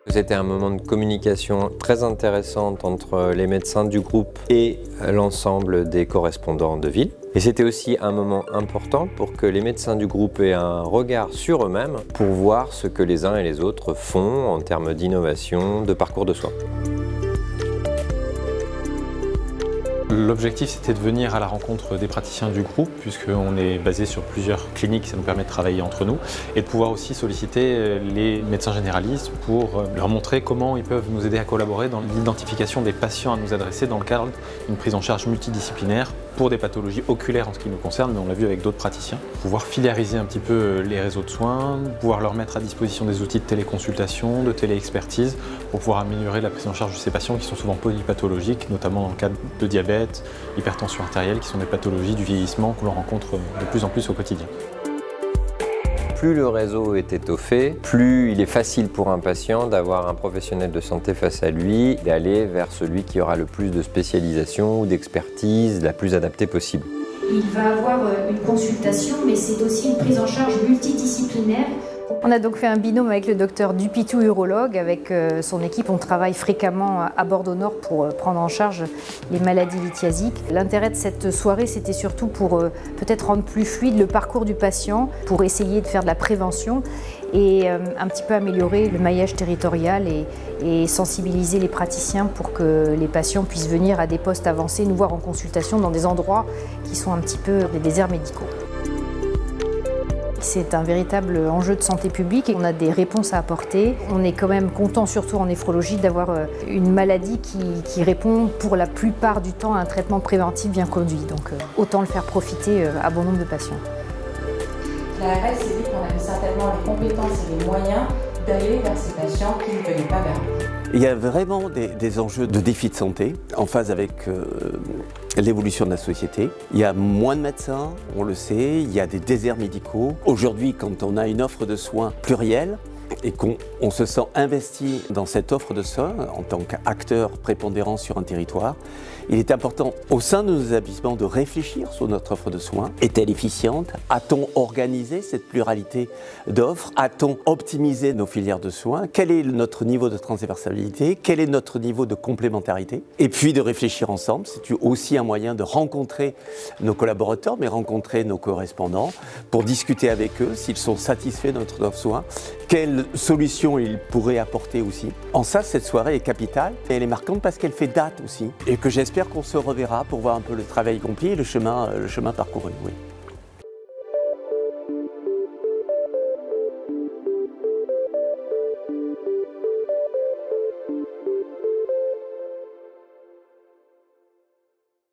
C'était un moment de communication très intéressante entre les médecins du groupe et l'ensemble des correspondants de ville. Et c'était aussi un moment important pour que les médecins du groupe aient un regard sur eux-mêmes pour voir ce que les uns et les autres font en termes d'innovation, de parcours de soins. L'objectif, c'était de venir à la rencontre des praticiens du groupe, puisqu'on est basé sur plusieurs cliniques, ça nous permet de travailler entre nous, et de pouvoir aussi solliciter les médecins généralistes pour leur montrer comment ils peuvent nous aider à collaborer dans l'identification des patients à nous adresser dans le cadre d'une prise en charge multidisciplinaire pour des pathologies oculaires en ce qui nous concerne, mais on l'a vu avec d'autres praticiens. Pouvoir filiariser un petit peu les réseaux de soins, pouvoir leur mettre à disposition des outils de téléconsultation, de téléexpertise, pour pouvoir améliorer la prise en charge de ces patients qui sont souvent polypathologiques, notamment dans le cadre de diabète, hypertension artérielle, qui sont des pathologies du vieillissement que l'on rencontre de plus en plus au quotidien. Plus le réseau est étoffé, plus il est facile pour un patient d'avoir un professionnel de santé face à lui, d'aller vers celui qui aura le plus de spécialisation ou d'expertise la plus adaptée possible. Il va avoir une consultation, mais c'est aussi une prise en charge multidisciplinaire. On a donc fait un binôme avec le docteur Dupitou, urologue. Avec son équipe, on travaille fréquemment à Bordeaux-Nord pour prendre en charge les maladies lithiasiques. L'intérêt de cette soirée, c'était surtout pour peut-être rendre plus fluide le parcours du patient, pour essayer de faire de la prévention et un petit peu améliorer le maillage territorial et sensibiliser les praticiens pour que les patients puissent venir à des postes avancés, nous voir en consultation dans des endroits qui sont un petit peu des déserts médicaux. C'est un véritable enjeu de santé publique et on a des réponses à apporter. On est quand même content, surtout en néphrologie, d'avoir une maladie qui répond pour la plupart du temps à un traitement préventif bien conduit. Donc autant le faire profiter à bon nombre de patients. L'ARS s'est dit qu'on avait certainement les compétences et les moyens d'aller vers ces patients qui ne venaient pas vers nous. Il y a vraiment des enjeux de défis de santé en phase avec l'évolution de la société. Il y a moins de médecins, on le sait, il y a des déserts médicaux. Aujourd'hui, quand on a une offre de soins plurielle et qu'on se sent investi dans cette offre de soins en tant qu'acteur prépondérant sur un territoire, il est important au sein de nos établissements de réfléchir sur notre offre de soins. Est-elle efficiente? A-t-on organisé cette pluralité d'offres? A-t-on optimisé nos filières de soins? Quel est notre niveau de transversalité? Quel est notre niveau de complémentarité? Et puis de réfléchir ensemble, c'est aussi un moyen de rencontrer nos collaborateurs, mais rencontrer nos correspondants pour discuter avec eux s'ils sont satisfaits de notre offre de soins, quelles solutions ils pourraient apporter aussi. En ça, cette soirée est capitale et elle est marquante parce qu'elle fait date aussi et que j'espère qu'on se reverra pour voir un peu le travail accompli et le chemin parcouru. Oui.